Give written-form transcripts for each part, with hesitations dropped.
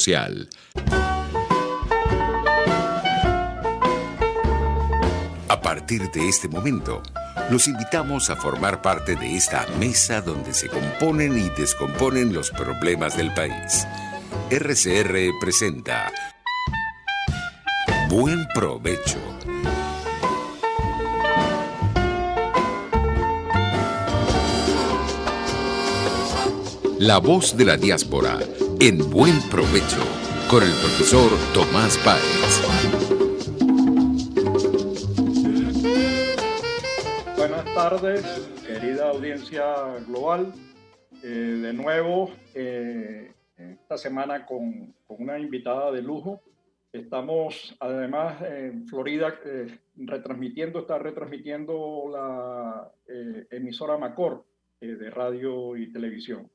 social. A partir de este momento, los invitamos a formar parte de esta mesa donde se componen y descomponen los problemas del país. RCR presenta Buen Provecho. La voz de la diáspora en Buen Provecho con el profesor Tomás Páez. Buenas tardes, querida audiencia global. De nuevo, esta semana con una invitada de lujo. Estamos además en Florida está retransmitiendo la emisora Macor de radio y televisión.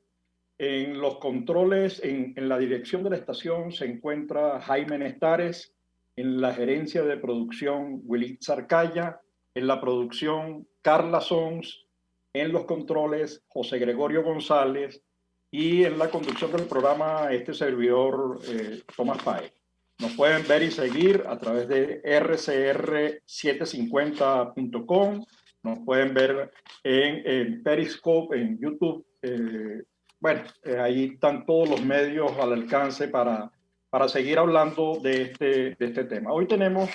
En los controles, en la dirección de la estación se encuentra Jaime Nestares, en la gerencia de producción Willy Zarcaya, en la producción Carla Sons, en los controles José Gregorio González y en la conducción del programa este servidor Tomás Páez. Nos pueden ver y seguir a través de rcr750.com, nos pueden ver en Periscope, en YouTube. Ahí están todos los medios al alcance para seguir hablando de este tema. Hoy tenemos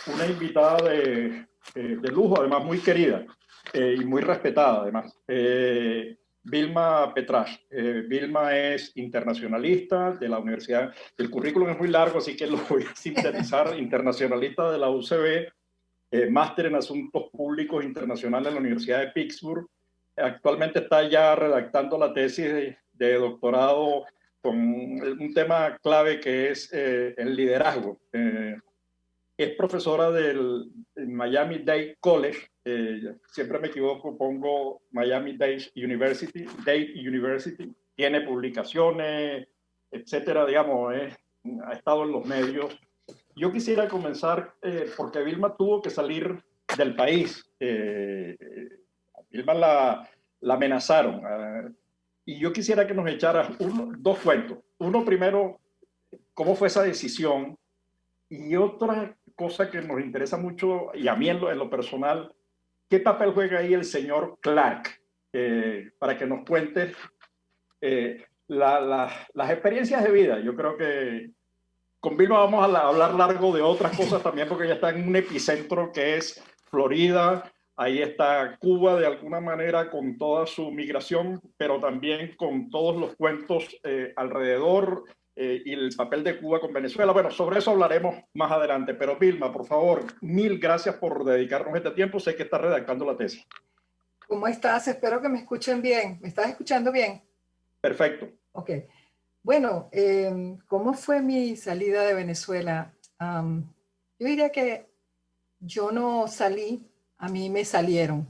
una invitada de lujo, además muy querida y muy respetada, además. Vilma Petrasch. Vilma es internacionalista de la universidad. El currículum es muy largo, así que lo voy a sintetizar. Internacionalista de la UCB, máster en Asuntos Públicos Internacionales en la Universidad de Pittsburgh. Actualmente está ya redactando la tesis de doctorado con un tema clave que es el liderazgo. Es profesora del Miami-Dade College, siempre me equivoco, pongo Miami-Dade University, tiene publicaciones, etcétera, digamos, ha estado en los medios. Yo quisiera comenzar porque Vilma tuvo que salir del país. Vilma la amenazaron. Y yo quisiera que nos echara dos cuentos. Uno primero, cómo fue esa decisión, y otra cosa que nos interesa mucho, y a mí en lo personal, ¿qué papel juega ahí el señor Clark? Para que nos cuente las experiencias de vida. Yo creo que con Vilma vamos a hablar largo de otras cosas también, porque ya está en un epicentro que es Florida. Ahí está Cuba de alguna manera con toda su migración, pero también con todos los cuentos alrededor y el papel de Cuba con Venezuela. Bueno, sobre eso hablaremos más adelante. Pero Vilma, por favor, mil gracias por dedicarnos este tiempo. Sé que estás redactando la tesis. ¿Cómo estás? Espero que me escuchen bien. ¿Me estás escuchando bien? Perfecto. Ok. Bueno, ¿cómo fue mi salida de Venezuela? Yo diría que yo no salí, a mí me salieron.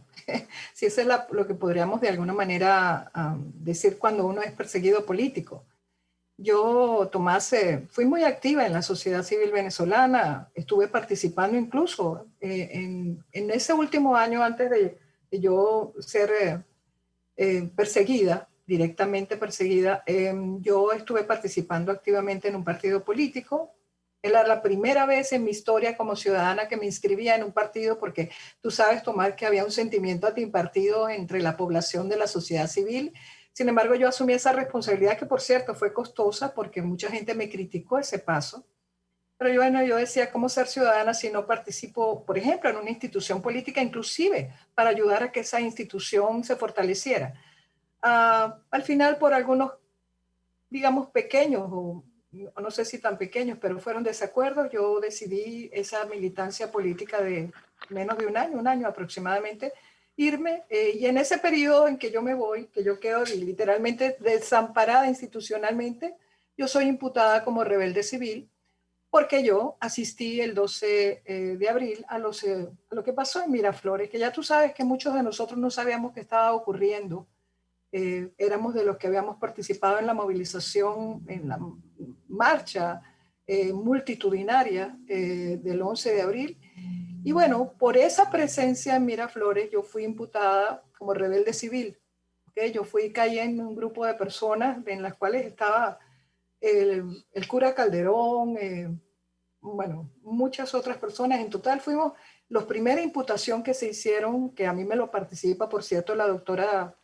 Si eso es lo que podríamos de alguna manera decir cuando uno es perseguido político. Yo, Tomás, fui muy activa en la sociedad civil venezolana, estuve participando incluso en ese último año antes de yo ser perseguida, directamente perseguida. Yo estuve participando activamente en un partido político. Era la primera vez en mi historia como ciudadana que me inscribía en un partido, porque tú sabes, Tomás, que había un sentimiento antipartido entre la población de la sociedad civil. Sin embargo, yo asumí esa responsabilidad que, por cierto, fue costosa porque mucha gente me criticó ese paso. Pero yo decía, ¿cómo ser ciudadana si no participo, por ejemplo, en una institución política, inclusive para ayudar a que esa institución se fortaleciera? Al final, por algunos, digamos, pequeños, o no sé si tan pequeños, pero fueron desacuerdos, yo decidí esa militancia política de menos de un año aproximadamente, irme, y en ese periodo en que yo me voy, que yo quedo literalmente desamparada institucionalmente, yo soy imputada como rebelde civil, porque yo asistí el 12 de abril a lo que pasó en Miraflores, que ya tú sabes que muchos de nosotros no sabíamos qué estaba ocurriendo. Éramos de los que habíamos participado en la movilización, en la marcha multitudinaria del 11 de abril. Y bueno, por esa presencia en Miraflores, yo fui imputada como rebelde civil. ¿Okay? Caí en un grupo de personas en las cuales estaba el cura Calderón, bueno, muchas otras personas. En total fuimos los primeras imputación que se hicieron, que a mí me lo participa, por cierto, la doctora,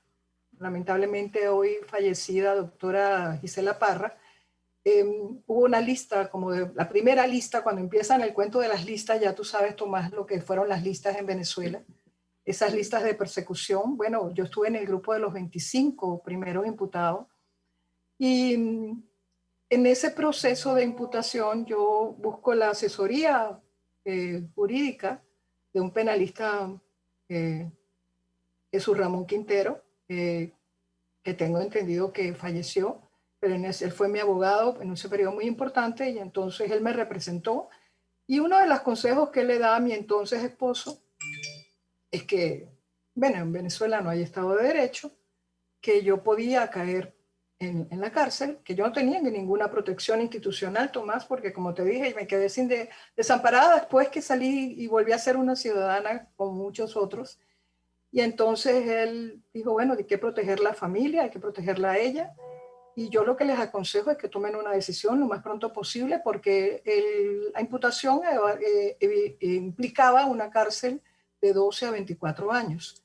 lamentablemente hoy fallecida, doctora Gisela Parra. Hubo una lista, como la primera lista, cuando empiezan el cuento de las listas, ya tú sabes, Tomás, lo que fueron las listas en Venezuela, esas listas de persecución. Bueno, yo estuve en el grupo de los 25 primeros imputados, y en ese proceso de imputación yo busco la asesoría jurídica de un penalista, Jesús Ramón Quintero, que tengo entendido que falleció, pero él fue mi abogado en ese periodo muy importante, y entonces él me representó. Y uno de los consejos que él le da a mi entonces esposo es que, bueno, en Venezuela no hay Estado de Derecho, que yo podía caer en la cárcel, que yo no tenía ninguna protección institucional, Tomás, porque como te dije, me quedé desamparada después que salí y volví a ser una ciudadana como muchos otros. Y entonces él dijo, bueno, hay que proteger la familia, hay que protegerla a ella. Y yo lo que les aconsejo es que tomen una decisión lo más pronto posible, porque la imputación implicaba una cárcel de 12 a 24 años.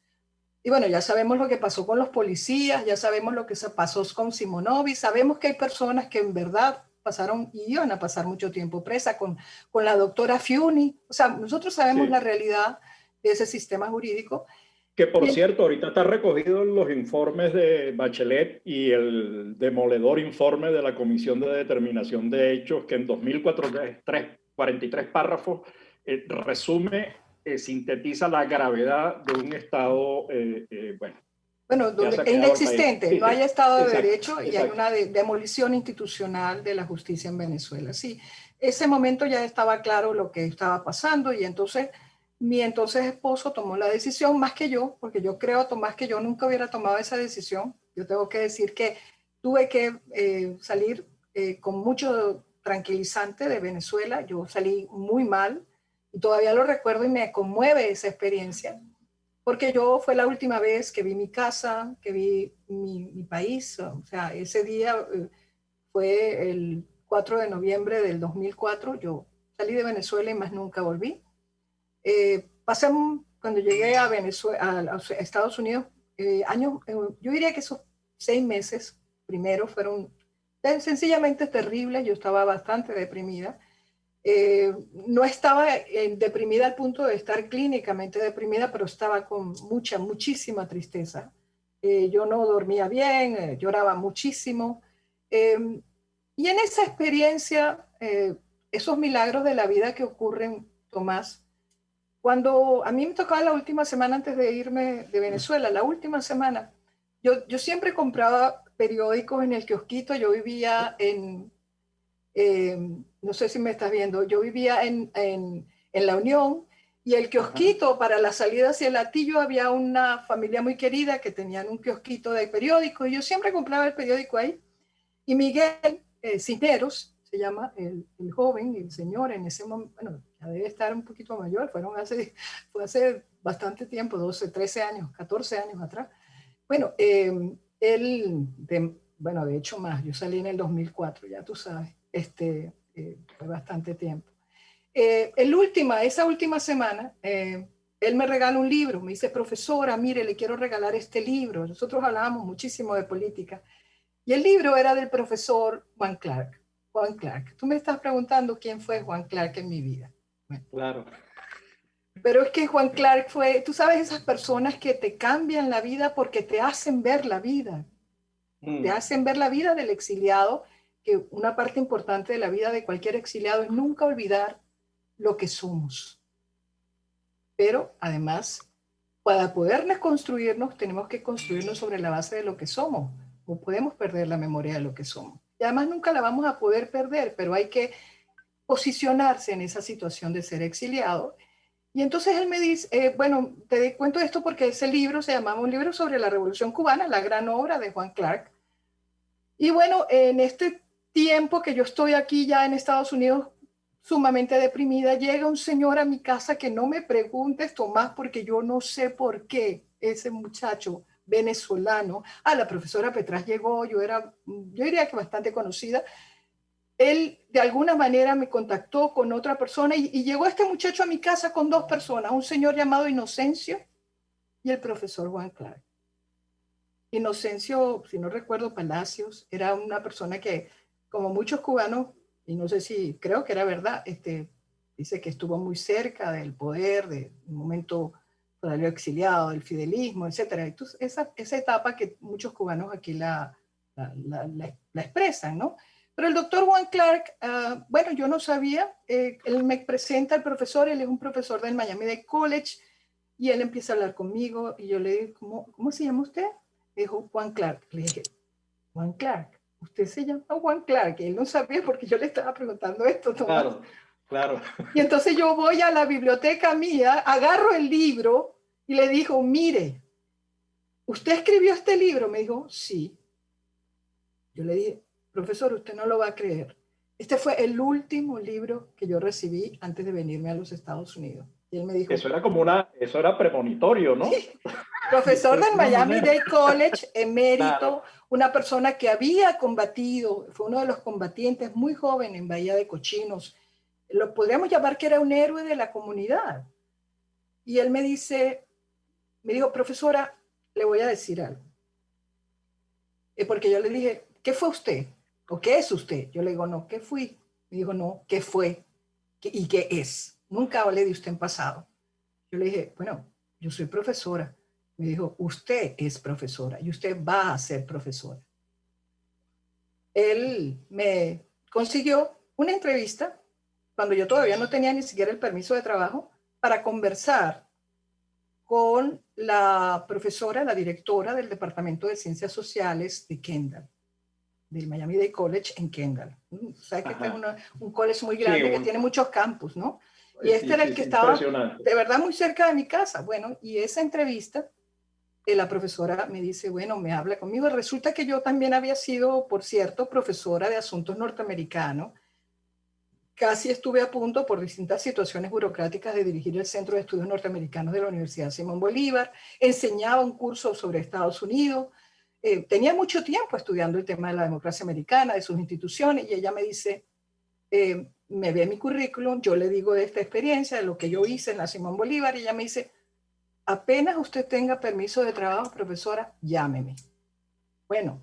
Y bueno, ya sabemos lo que pasó con los policías, ya sabemos lo que se pasó con Simonovic, sabemos que hay personas que en verdad pasaron y iban a pasar mucho tiempo presa, con la doctora Fiuni. O sea, nosotros sabemos Sí. la realidad de ese sistema jurídico. Que por cierto, ahorita está recogido en los informes de Bachelet y el demoledor informe de la Comisión de Determinación de Hechos, que en 2043 párrafos resume, sintetiza la gravedad de un Estado, bueno, donde es inexistente, no hay Estado de Derecho y hay una demolición institucional de la justicia en Venezuela. Sí, ese momento ya estaba claro lo que estaba pasando, y entonces mi entonces esposo tomó la decisión, más que yo, porque yo creo, Tomás, que yo nunca hubiera tomado esa decisión. Yo tengo que decir que tuve que salir con mucho tranquilizante de Venezuela. Yo salí muy mal y todavía lo recuerdo y me conmueve esa experiencia, porque yo fue la última vez que vi mi casa, que vi mi país. O sea, ese día fue el 4 de noviembre del 2004. Yo salí de Venezuela y más nunca volví. Cuando llegué a Venezuela, a Estados Unidos, yo diría que esos 6 meses primero fueron sencillamente terribles. Yo estaba bastante deprimida. No estaba deprimida al punto de estar clínicamente deprimida, pero estaba con muchísima tristeza. Yo no dormía bien, lloraba muchísimo. Y en esa experiencia, esos milagros de la vida que ocurren, Tomás, cuando a mí me tocaba la última semana antes de irme de Venezuela, la última semana, yo siempre compraba periódicos en el kiosquito. Yo vivía no sé si me estás viendo, yo vivía en La Unión, y el kiosquito para la salida hacia el Latillo había una familia muy querida que tenían un kiosquito de periódicos, y yo siempre compraba el periódico ahí. Y Miguel Cisneros, se llama el joven, el señor en ese momento, bueno, ya debe estar un poquito mayor, fue hace bastante tiempo, 12, 13 años, 14 años atrás. Bueno, bueno, de hecho más, yo salí en el 2004, ya tú sabes, fue bastante tiempo. Esa última semana, él me regala un libro, me dice, profesora, mire, le quiero regalar este libro. Nosotros hablábamos muchísimo de política, y el libro era del profesor Juan Clark. Juan Clark. Tú me estás preguntando quién fue Juan Clark en mi vida. Bueno, claro. Pero es que Juan Clark fue, tú sabes, esas personas que te cambian la vida porque te hacen ver la vida. Te hacen ver la vida del exiliado, que una parte importante de la vida de cualquier exiliado es nunca olvidar lo que somos. Pero además, para podernos construirnos, tenemos que construirnos sobre la base de lo que somos. No podemos perder la memoria de lo que somos. Y además nunca la vamos a poder perder, pero hay que posicionarse en esa situación de ser exiliado. Y entonces él me dice, bueno, te cuento esto porque ese libro se llamaba un libro sobre la Revolución Cubana, la gran obra de Juan Clark. Y bueno, en este tiempo que yo estoy aquí ya en Estados Unidos, sumamente deprimida, llega un señor a mi casa, que no me preguntes, Tomás, porque yo no sé por qué ese muchacho venezolano, la profesora Petras llegó, yo diría que bastante conocida, él de alguna manera me contactó con otra persona y llegó este muchacho a mi casa con dos personas, un señor llamado Inocencio y el profesor Juan Clark. Inocencio, si no recuerdo, Palacios, era una persona que, como muchos cubanos, y no sé si creo que era verdad, dice que estuvo muy cerca del poder, de un momento salió exiliado, del fidelismo, etcétera. Entonces, esa etapa que muchos cubanos aquí la expresan, ¿no? Pero el doctor Juan Clark, bueno, yo no sabía, él me presenta al profesor, él es un profesor del Miami-Dade College, y él empieza a hablar conmigo, y yo le digo, ¿cómo se llama usted? Dijo Juan Clark. Le dije, Juan Clark, usted se llama Juan Clark. Y él no sabía porque yo le estaba preguntando esto, Tomás. Claro, claro. Y entonces yo voy a la biblioteca mía, agarro el libro y le digo, mire, ¿usted escribió este libro? Me dijo, sí. Yo le dije, profesor, usted no lo va a creer. Este fue el último libro que yo recibí antes de venirme a los Estados Unidos. Y él me dijo, eso era premonitorio, ¿no? Sí. Profesor del Miami-Dade College, emérito, claro. Una persona que había combatido, fue uno de los combatientes muy joven en Bahía de Cochinos. Lo podríamos llamar que era un héroe de la comunidad. Y él me dijo, profesora, le voy a decir algo. Porque yo le dije, ¿qué fue usted? ¿O qué es usted? Yo le digo, no, ¿qué fui? Me dijo, no, ¿qué fue? ¿Y qué es? Nunca hablé de usted en pasado. Yo le dije, bueno, yo soy profesora. Me dijo, usted es profesora y usted va a ser profesora. Él me consiguió una entrevista cuando yo todavía no tenía ni siquiera el permiso de trabajo para conversar con la profesora, la directora del Departamento de Ciencias Sociales de Kendall, del Miami-Dade College en Kendall. ¿Sabes que este es un college muy grande, sí, que tiene muchos campus, ¿no? Y este era el que estaba de verdad muy cerca de mi casa. Bueno, y esa entrevista, la profesora me dice, bueno, me habla conmigo. Resulta que yo también había sido, por cierto, profesora de asuntos norteamericanos. Casi estuve a punto, por distintas situaciones burocráticas, de dirigir el Centro de Estudios Norteamericanos de la Universidad Simón Bolívar. Enseñaba un curso sobre Estados Unidos. Tenía mucho tiempo estudiando el tema de la democracia americana, de sus instituciones, y ella me dice, me ve mi currículum, yo le digo de esta experiencia, de lo que yo hice en la Simón Bolívar, y ella me dice, apenas usted tenga permiso de trabajo, profesora, llámeme. Bueno,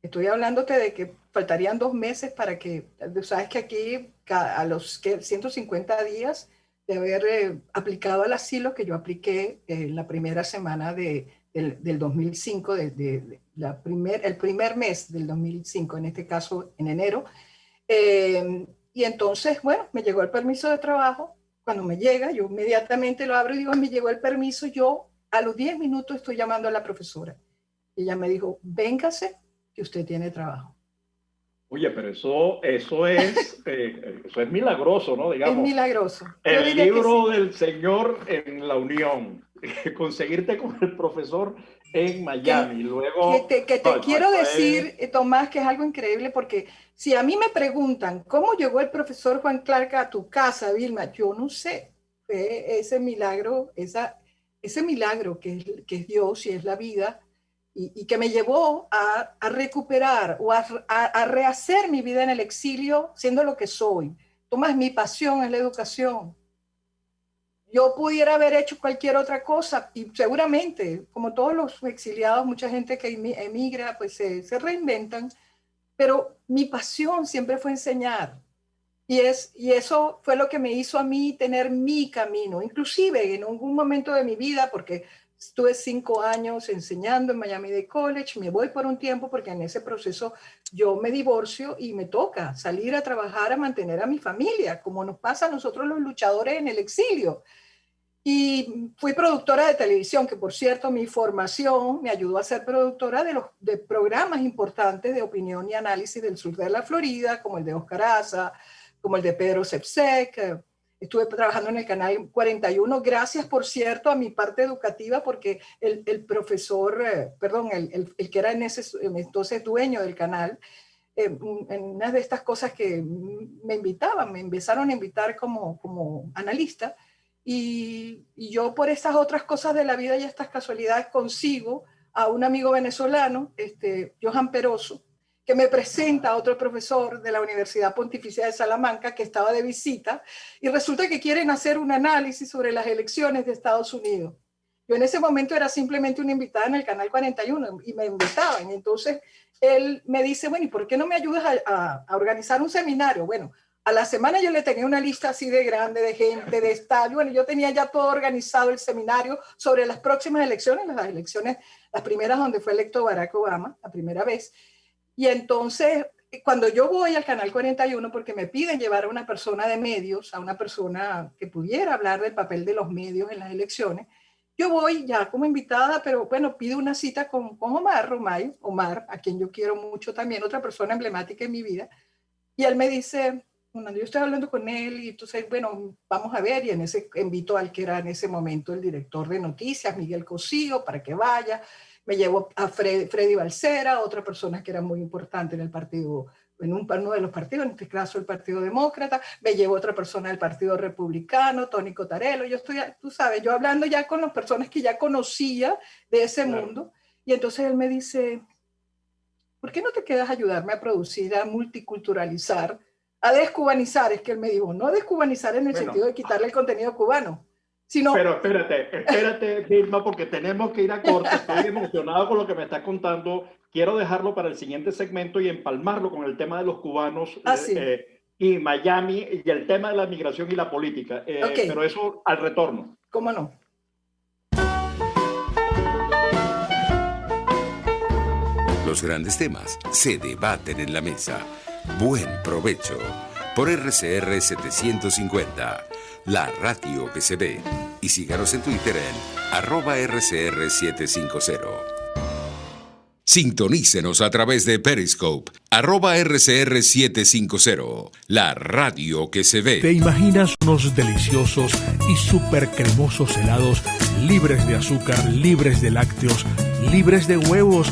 estoy hablándote de que faltarían 2 meses para que, sabes que aquí a los 150 días de haber aplicado al asilo, que yo apliqué la primera semana del 2005, el primer mes del 2005, en este caso en enero. Y entonces, bueno, me llegó el permiso de trabajo. Cuando me llega, yo inmediatamente lo abro y digo, me llegó el permiso. Yo a los 10 minutos estoy llamando a la profesora. Y ella me dijo, véngase, que usted tiene trabajo. Oye, pero eso es milagroso, ¿no? Digamos, es milagroso. El libro del Señor en la Unión. Conseguirte con el profesor en Miami. Luego, que te quiero decir, Tomás, que es algo increíble, porque si a mí me preguntan cómo llegó el profesor Juan Clark a tu casa, Vilma, yo no sé. Ese milagro, ese milagro que es Dios y es la vida, y que me llevó a recuperar o a rehacer mi vida en el exilio siendo lo que soy. Tomás, mi pasión es la educación. Yo pudiera haber hecho cualquier otra cosa y seguramente, como todos los exiliados, mucha gente que emigra, pues se reinventan, pero mi pasión siempre fue enseñar. Y eso fue lo que me hizo a mí tener mi camino, inclusive en algún momento de mi vida, porque estuve 5 años enseñando en Miami-Dade College, me voy por un tiempo porque en ese proceso yo me divorcio y me toca salir a trabajar a mantener a mi familia, como nos pasa a nosotros los luchadores en el exilio. Y fui productora de televisión, que por cierto mi formación me ayudó a ser productora de programas importantes de opinión y análisis del sur de la Florida, como el de Oscar Aza, como el de Pedro Sepsek. Estuve trabajando en el canal 41, gracias por cierto a mi parte educativa, porque el profesor, el que era entonces dueño del canal, en una de estas cosas que me empezaron a invitar como analista. Y yo por esas otras cosas de la vida y estas casualidades consigo a un amigo venezolano, Johan Peroso, que me presenta a otro profesor de la Universidad Pontificia de Salamanca que estaba de visita y resulta que quieren hacer un análisis sobre las elecciones de Estados Unidos. Yo en ese momento era simplemente una invitada en el Canal 41 y me invitaban. Entonces él me dice, bueno, ¿y por qué no me ayudas a organizar un seminario? Bueno, a la semana yo le tenía una lista así de grande de gente, de estadio. Bueno, yo tenía ya todo organizado el seminario sobre las próximas elecciones, las primeras donde fue electo Barack Obama, la primera vez. Y entonces, cuando yo voy al Canal 41, porque me piden llevar a una persona de medios, a una persona que pudiera hablar del papel de los medios en las elecciones, yo voy ya como invitada, pero bueno, pido una cita con Omar Romay, Omar, a quien yo quiero mucho también, otra persona emblemática en mi vida. Y él me dice, bueno, yo estoy hablando con él y entonces, bueno, vamos a ver. Y en ese invito al que era en ese momento el director de noticias, Miguel Cosío, para que vaya. Me llevo a Freddy Balcera, otra persona que era muy importante en el partido, en uno de los partidos, en este caso el Partido Demócrata. Me llevo otra persona del Partido Republicano, Tony Cotarello. Yo estoy, tú sabes, yo hablando ya con las personas que ya conocía de ese mundo. Y entonces él me dice, ¿por qué no te quedas a ayudarme a producir, a multiculturalizar, a descubanizar? Es que él me dijo, no descubanizar en el sentido de quitarle el contenido cubano, sino... Pero espérate, Vilma, porque tenemos que ir a corte. Estoy emocionado con lo que me estás contando. Quiero dejarlo para el siguiente segmento y empalmarlo con el tema de los cubanos y Miami y el tema de la migración y la política. Okay. Pero eso al retorno. ¿Cómo no? Los grandes temas se debaten en la mesa. Buen provecho por RCR 750, la radio que se ve. Y síganos en Twitter en @RCR750. Sintonícenos a través de Periscope, @RCR750, la radio que se ve. ¿Te imaginas unos deliciosos y súper cremosos helados libres de azúcar, libres de lácteos, libres de huevos,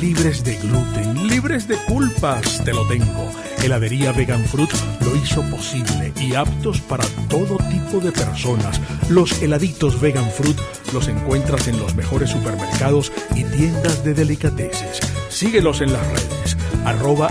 libres de gluten, libres de culpas? Te lo tengo. Heladería Vegan Fruit lo hizo posible y aptos para todo tipo de personas. Los heladitos Vegan Fruit los encuentras en los mejores supermercados y tiendas de delicateces. Síguelos en las redes.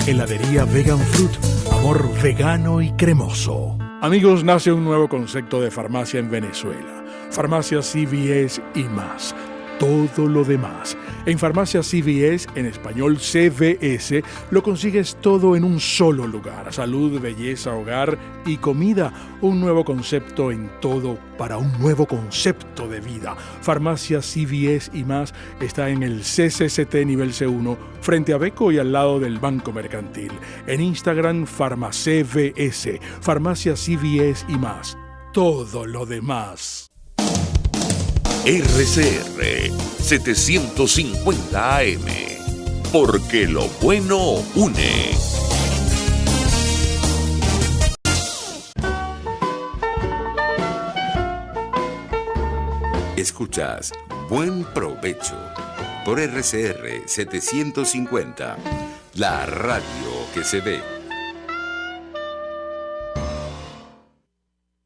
@heladería Vegan Fruit. Amor vegano y cremoso. Amigos, nace un nuevo concepto de farmacia en Venezuela. Farmacia CVS y más. Todo lo demás. En Farmacia CVS, en español CVS, lo consigues todo en un solo lugar. Salud, belleza, hogar y comida. Un nuevo concepto en todo para un nuevo concepto de vida. Farmacia CVS y más está en el CCCT nivel C1, frente a Beco y al lado del Banco Mercantil. En Instagram, FarmaCVS. Farmacia CVS y más. Todo lo demás. RCR 750 AM, porque lo bueno une. Escuchas Buen Provecho por RCR 750, la radio que se ve.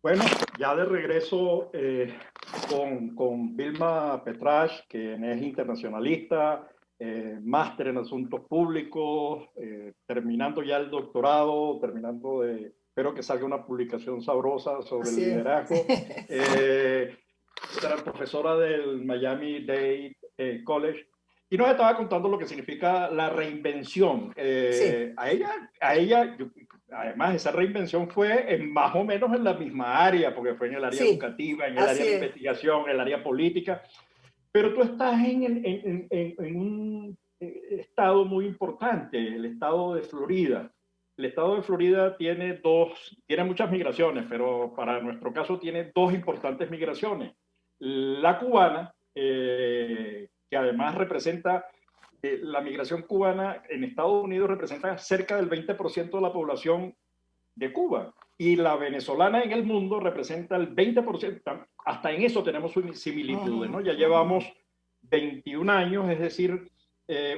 Bueno, ya de regreso con Vilma Petrach, quien es internacionalista, máster en asuntos públicos, terminando ya el doctorado, espero que salga una publicación sabrosa sobre el liderazgo. Era profesora del Miami-Dade College y nos estaba contando lo que significa la reinvención. A ella además, esa reinvención fue más o menos en la misma área, porque fue en el área educativa, en el área de investigación, en el área política. Pero tú estás en un estado muy importante, el estado de Florida. El estado de Florida tiene muchas migraciones, pero para nuestro caso tiene dos importantes migraciones. La cubana, que además representa... la migración cubana en Estados Unidos representa cerca del 20% de la población de Cuba y la venezolana en el mundo representa el 20%. Hasta en eso tenemos similitudes, ¿no? Ya llevamos 21 años, es decir,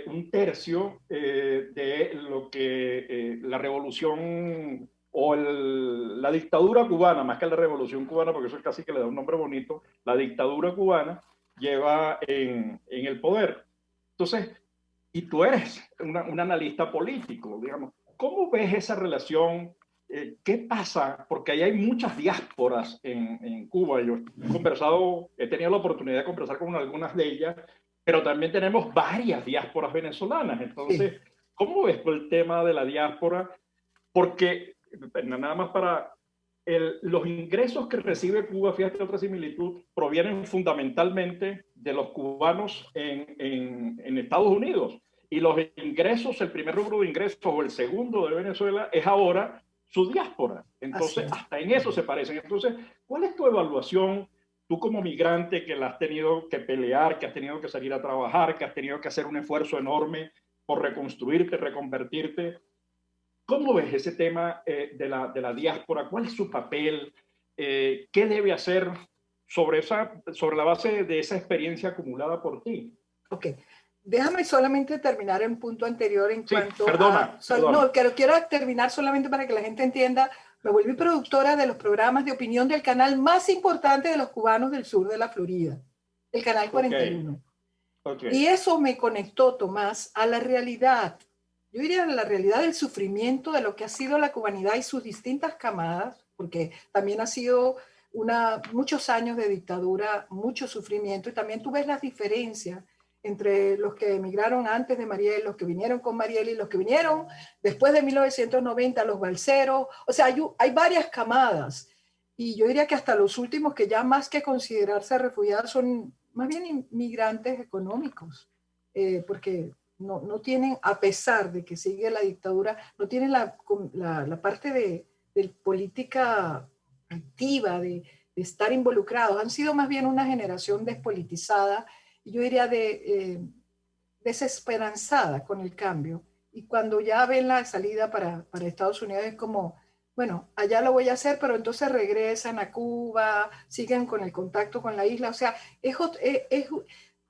un tercio de lo que la revolución o la dictadura cubana, más que la revolución cubana, porque eso es casi que le da un nombre bonito, la dictadura cubana lleva en el poder. Entonces, y tú eres un analista político, digamos. ¿Cómo ves esa relación? ¿Qué pasa? Porque ahí hay muchas diásporas en Cuba. Yo he tenido la oportunidad de conversar con algunas de ellas, pero también tenemos varias diásporas venezolanas. Entonces, Sí. ¿cómo ves tú el tema de la diáspora? Porque, nada más para los ingresos que recibe Cuba, fíjate otra similitud, provienen fundamentalmente de los cubanos en Estados Unidos. Y los ingresos, el primer rubro de ingresos o el segundo de Venezuela es ahora su diáspora. Así Entonces, es. hasta en eso se parecen. Entonces, ¿cuál es tu evaluación? Tú como migrante que la has tenido que pelear, que has tenido que salir a trabajar, que has tenido que hacer un esfuerzo enorme por reconstruirte, reconvertirte. ¿Cómo ves ese tema de la diáspora? ¿Cuál es su papel? ¿Qué debe hacer sobre la base de esa experiencia acumulada por ti? Ok. Déjame solamente terminar en punto anterior en Sí, cuanto perdona. No, quiero terminar solamente para que la gente entienda. Me volví productora de los programas de opinión del canal más importante de los cubanos del sur de la Florida, el Canal 41. Okay. Y eso me conectó, Tomás, a la realidad. Yo diría a la realidad del sufrimiento de lo que ha sido la cubanidad y sus distintas camadas, porque también ha sido muchos años de dictadura, mucho sufrimiento, y también tú ves las diferencias entre los que emigraron antes de Mariel, los que vinieron con Mariel y los que vinieron después de 1990, los balseros. O sea, hay varias camadas. Y yo diría que hasta los últimos que ya más que considerarse refugiados son más bien inmigrantes económicos, porque no tienen, a pesar de que sigue la dictadura, no tienen la parte de política activa, de estar involucrados. Han sido más bien una generación despolitizada, y yo diría desesperanzada con el cambio. Y cuando ya ven la salida para Estados Unidos es como, bueno, allá lo voy a hacer, pero entonces regresan a Cuba, siguen con el contacto con la isla. O sea,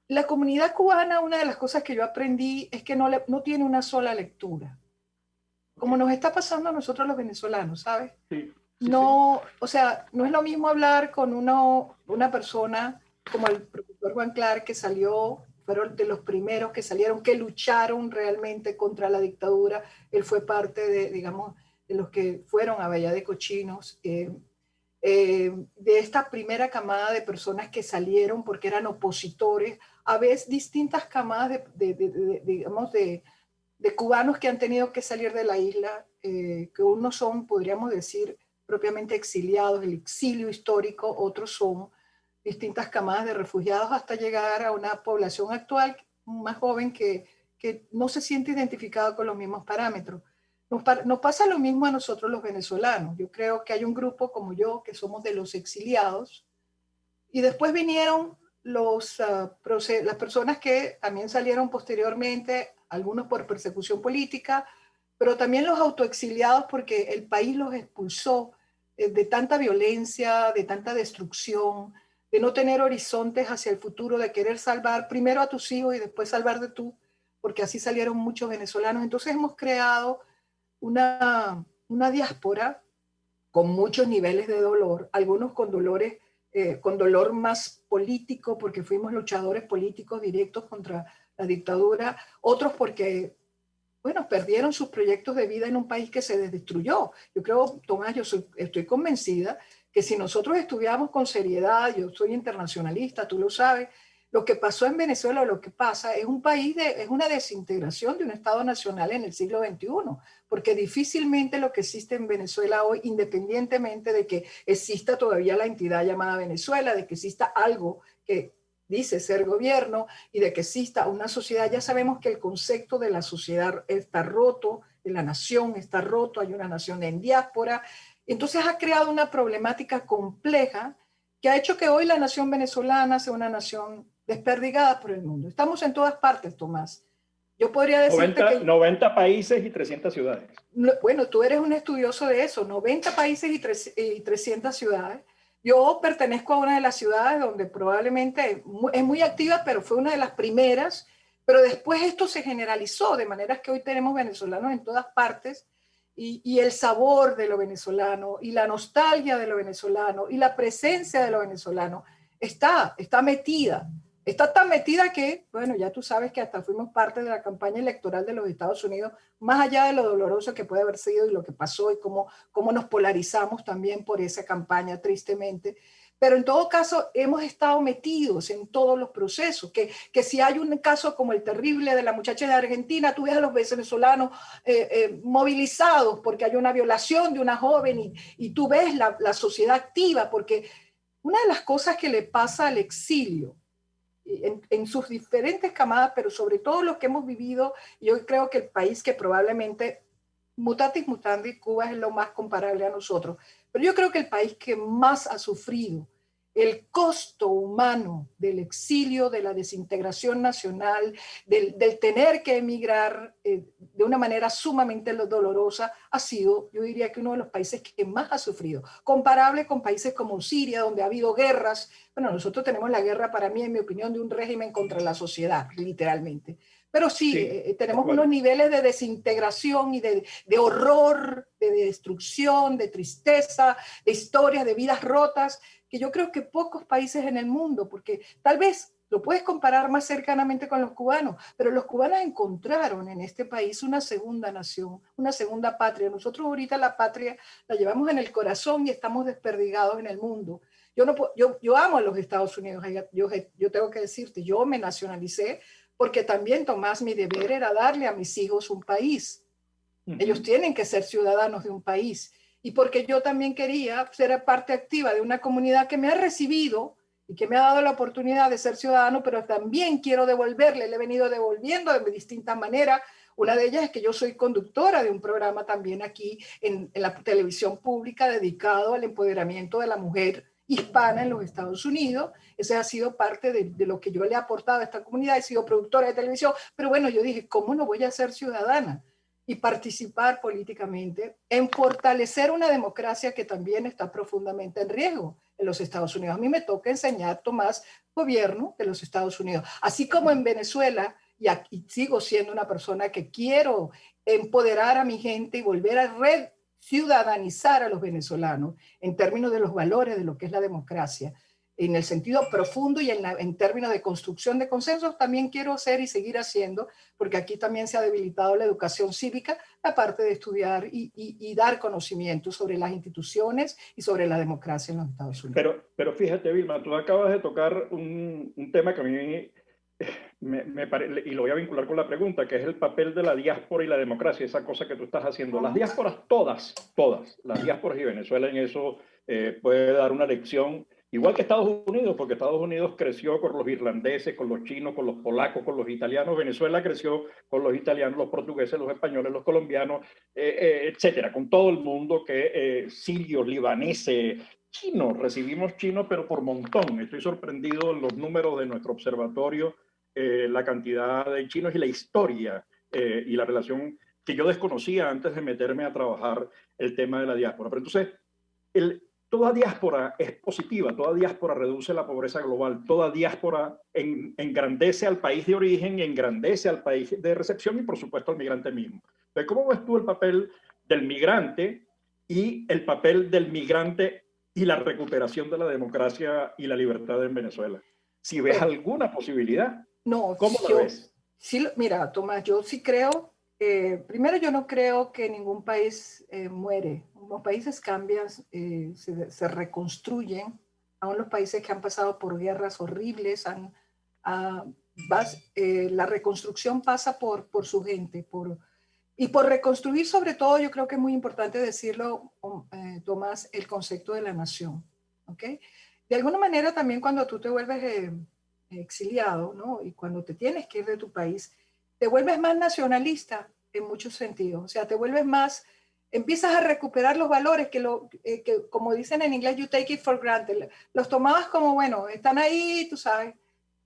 la comunidad cubana, una de las cosas que yo aprendí es que no tiene una sola lectura, como nos está pasando a nosotros los venezolanos, ¿sabes? Sí, No, o sea, no es lo mismo hablar con una persona como el profesor Juan Clark, que fueron de los primeros que salieron, que lucharon realmente contra la dictadura. Él fue parte digamos, de los que fueron a Bahía de Cochinos, de esta primera camada de personas que salieron porque eran opositores, a veces distintas camadas digamos, de cubanos que han tenido que salir de la isla, que unos son, podríamos decir, propiamente exiliados, el exilio histórico, otros son distintas camadas de refugiados hasta llegar a una población actual más joven que no se siente identificada con los mismos parámetros. Nos pasa lo mismo a nosotros los venezolanos. Yo creo que hay un grupo como yo que somos de los exiliados, y después vinieron las personas que también salieron posteriormente, algunos por persecución política, pero también los autoexiliados porque el país los expulsó de tanta violencia, de tanta destrucción, de no tener horizontes hacia el futuro, de querer salvar primero a tus hijos y después salvarte tú, porque así salieron muchos venezolanos. Entonces hemos creado una diáspora con muchos niveles de dolor, algunos con dolor más político, porque fuimos luchadores políticos directos contra la dictadura, otros porque, bueno, perdieron sus proyectos de vida en un país que se destruyó. Yo creo, Tomás, estoy convencida que si nosotros estudiamos con seriedad, yo soy internacionalista, tú lo sabes, lo que pasó en Venezuela, lo que pasa, es es una desintegración de un Estado nacional en el siglo XXI, porque difícilmente lo que existe en Venezuela hoy, independientemente de que exista todavía la entidad llamada Venezuela, de que exista algo que dice ser gobierno y de que exista una sociedad, ya sabemos que el concepto de la sociedad está roto, de la nación está roto, hay una nación en diáspora. Entonces ha creado una problemática compleja que ha hecho que hoy la nación venezolana sea una nación desperdigada por el mundo. Estamos en todas partes, Tomás. Yo podría decirte 90 países y 300 ciudades. Bueno, tú eres un estudioso de eso, 90 países y 300 ciudades. Yo pertenezco a una de las ciudades donde probablemente es muy activa, pero fue una de las primeras, pero después esto se generalizó, de manera que hoy tenemos venezolanos en todas partes, y el sabor de lo venezolano, y la nostalgia de lo venezolano, y la presencia de lo venezolano está metida Está tan metida que, bueno, ya tú sabes que hasta fuimos parte de la campaña electoral de los Estados Unidos, más allá de lo doloroso que puede haber sido y lo que pasó y cómo nos polarizamos también por esa campaña, tristemente. Pero en todo caso, hemos estado metidos en todos los procesos, que si hay un caso como el terrible de la muchacha de Argentina, tú ves a los venezolanos movilizados porque hay una violación de una joven y tú ves la sociedad activa, porque una de las cosas que le pasa al exilio, en sus diferentes camadas, pero sobre todo los que hemos vivido, yo creo que el país que probablemente, mutatis mutandis, Cuba es lo más comparable a nosotros, pero yo creo que el país que más ha sufrido el costo humano del exilio, de la desintegración nacional, del tener que emigrar de una manera sumamente dolorosa, ha sido, yo diría que uno de los países que más ha sufrido, comparable con países como Siria, donde ha habido guerras. Bueno, nosotros tenemos la guerra, para mí, en mi opinión, de un régimen contra la sociedad, literalmente. Pero sí, tenemos unos niveles de desintegración y de horror, de destrucción, de tristeza, de historias, de vidas rotas, que yo creo que pocos países en el mundo, porque tal vez lo puedes comparar más cercanamente con los cubanos, pero los cubanos encontraron en este país una segunda nación, una segunda patria. Nosotros ahorita la patria la llevamos en el corazón y estamos desperdigados en el mundo. Yo amo a los Estados Unidos, yo tengo que decirte, yo me nacionalicé porque también, Tomás, mi deber era darle a mis hijos un país. Ellos tienen que ser ciudadanos de un país. Y porque yo también quería ser parte activa de una comunidad que me ha recibido y que me ha dado la oportunidad de ser ciudadano, pero también quiero devolverle, le he venido devolviendo de distintas maneras. Una de ellas es que yo soy conductora de un programa también aquí en la televisión pública dedicado al empoderamiento de la mujer hispana en los Estados Unidos. Esa ha sido parte de lo que yo le he aportado a esta comunidad. He sido productora de televisión, pero bueno, yo dije, ¿cómo no voy a ser ciudadana y participar políticamente en fortalecer una democracia que también está profundamente en riesgo en los Estados Unidos? A mí me toca enseñar, Tomás, gobierno de los Estados Unidos. Así como en Venezuela, y aquí sigo siendo una persona que quiero empoderar a mi gente y volver a ciudadanizar a los venezolanos en términos de los valores de lo que es la democracia, en el sentido profundo y en términos de construcción de consensos, también quiero hacer y seguir haciendo, porque aquí también se ha debilitado la educación cívica, aparte de estudiar y dar conocimiento sobre las instituciones y sobre la democracia en los Estados Unidos. Pero fíjate, Vilma, tú acabas de tocar un tema que a mí y lo voy a vincular con la pregunta, que es el papel de la diáspora y la democracia, esa cosa que tú estás haciendo. Las diásporas, todas, las diásporas, y Venezuela en eso puede dar una lección, igual que Estados Unidos, porque Estados Unidos creció con los irlandeses, con los chinos, con los polacos, con los italianos. Venezuela creció con los italianos, los portugueses, los españoles, los colombianos, etcétera, con todo el mundo, que sirios, libaneses, chinos, recibimos chinos, pero por montón. Estoy sorprendido en los números de nuestro observatorio, la cantidad de chinos y la historia y la relación que yo desconocía antes de meterme a trabajar el tema de la diáspora. Pero entonces, toda diáspora es positiva, toda diáspora reduce la pobreza global, toda diáspora engrandece al país de origen, engrandece al país de recepción y, por supuesto, al migrante mismo. Entonces, ¿cómo ves tú el papel del migrante y el papel del migrante y la recuperación de la democracia y la libertad en Venezuela? Si ves alguna posibilidad. No, ¿cómo lo ves? Sí, mira, Tomás, yo sí creo, primero yo no creo que ningún país muere. Los países cambian, se reconstruyen, aún los países que han pasado por guerras horribles, la reconstrucción pasa por su gente, y por reconstruir sobre todo, yo creo que es muy importante decirlo, Tomás, el concepto de la nación, ¿ok? De alguna manera también cuando tú te vuelves exiliado, ¿no? Y cuando te tienes que ir de tu país, te vuelves más nacionalista en muchos sentidos. O sea, te vuelves más, empiezas a recuperar los valores que como dicen en inglés, you take it for granted. Los tomabas como, bueno, están ahí, tú sabes,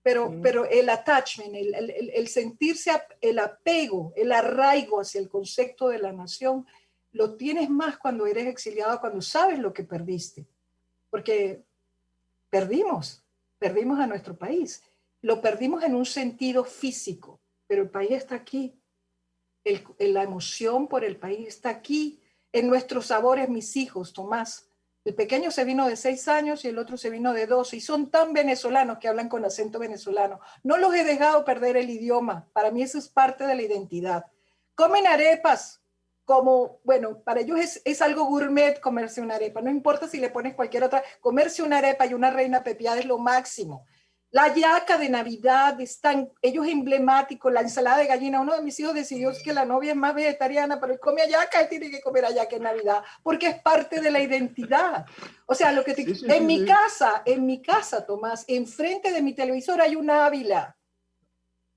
pero el attachment, el sentirse, el apego, el arraigo hacia el concepto de la nación, lo tienes más cuando eres exiliado, cuando sabes lo que perdiste. Porque perdimos a nuestro país. Lo perdimos en un sentido físico, pero el país está aquí. La emoción por el país está aquí, en nuestros sabores, mis hijos, Tomás. El pequeño se vino de 6 años y el otro se vino de 12 y son tan venezolanos que hablan con acento venezolano. No los he dejado perder el idioma. Para mí eso es parte de la identidad. Comen arepas como, bueno, para ellos es algo gourmet comerse una arepa. No importa si le pones cualquier otra. Comerse una arepa y una reina pepiada es lo máximo. La hallaca de Navidad, ellos emblemáticos, la ensalada de gallina. Uno de mis hijos decidió que la novia es más vegetariana, pero él come hallaca, él tiene que comer hallaca en Navidad, porque es parte de la identidad. O sea, lo que en mi casa, Tomás, enfrente de mi televisor hay una Ávila.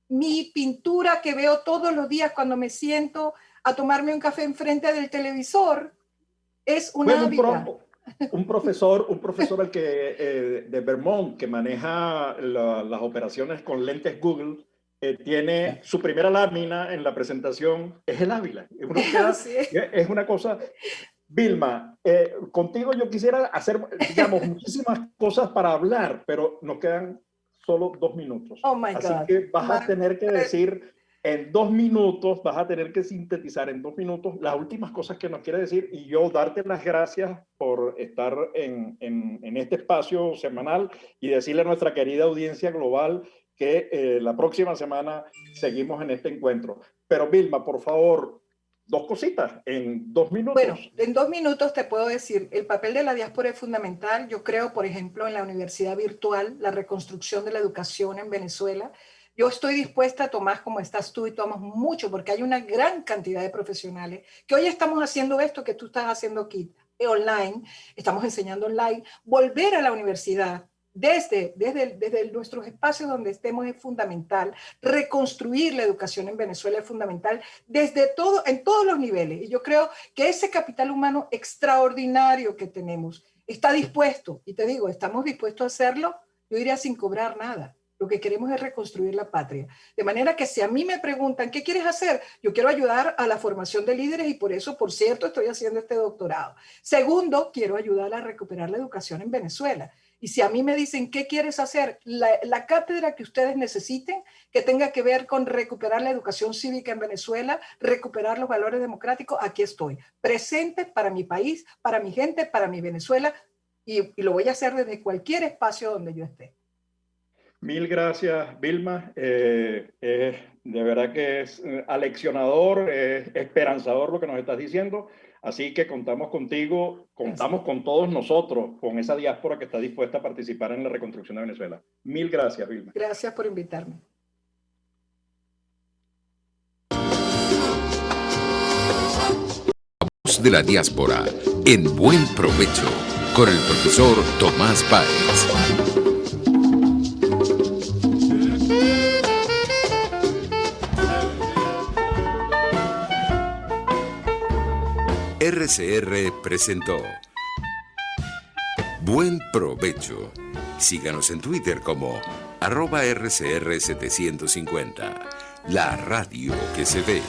Mi pintura que veo todos los días cuando me siento a tomarme un café enfrente del televisor es una Ávila. Un profesor el que, de Vermont que maneja las operaciones con lentes Google, tiene su primera lámina en la presentación, es el Ávila. Es una cosa... Vilma, contigo yo quisiera hacer, digamos, muchísimas cosas para hablar, pero nos quedan solo 2 minutos. Oh my God. Así que vas a tener que decir... En 2 minutos, vas a tener que sintetizar en 2 minutos las últimas cosas que nos quiere decir y yo darte las gracias por estar en este espacio semanal y decirle a nuestra querida audiencia global que la próxima semana seguimos en este encuentro. Pero Vilma, por favor, 2 cositas en 2 minutos. Bueno, en 2 minutos te puedo decir, el papel de la diáspora es fundamental. Yo creo, por ejemplo, en la universidad virtual, la reconstrucción de la educación en Venezuela. Yo estoy dispuesta, Tomás, como estás tú y tomamos mucho, porque hay una gran cantidad de profesionales que hoy estamos haciendo esto que tú estás haciendo aquí, online, estamos enseñando online, volver a la universidad desde nuestros espacios donde estemos es fundamental, reconstruir la educación en Venezuela es fundamental, en todos los niveles. Y yo creo que ese capital humano extraordinario que tenemos está dispuesto, y te digo, estamos dispuestos a hacerlo, yo diría sin cobrar nada. Lo que queremos es reconstruir la patria. De manera que si a mí me preguntan, ¿qué quieres hacer? Yo quiero ayudar a la formación de líderes y por eso, por cierto, estoy haciendo este doctorado. Segundo, quiero ayudar a recuperar la educación en Venezuela. Y si a mí me dicen, ¿qué quieres hacer? La cátedra que ustedes necesiten, que tenga que ver con recuperar la educación cívica en Venezuela, recuperar los valores democráticos, aquí estoy. Presente para mi país, para mi gente, para mi Venezuela, y lo voy a hacer desde cualquier espacio donde yo esté. Mil gracias, Vilma. De verdad que es aleccionador, es esperanzador lo que nos estás diciendo. Así que contamos contigo, contamos con todos nosotros, con esa diáspora que está dispuesta a participar en la reconstrucción de Venezuela. Mil gracias, Vilma. Gracias por invitarme. Voz de la diáspora, en buen provecho, con el profesor Tomás Páez. RCR presentó Buen Provecho. Síganos en Twitter como @RCR750, la radio que se ve.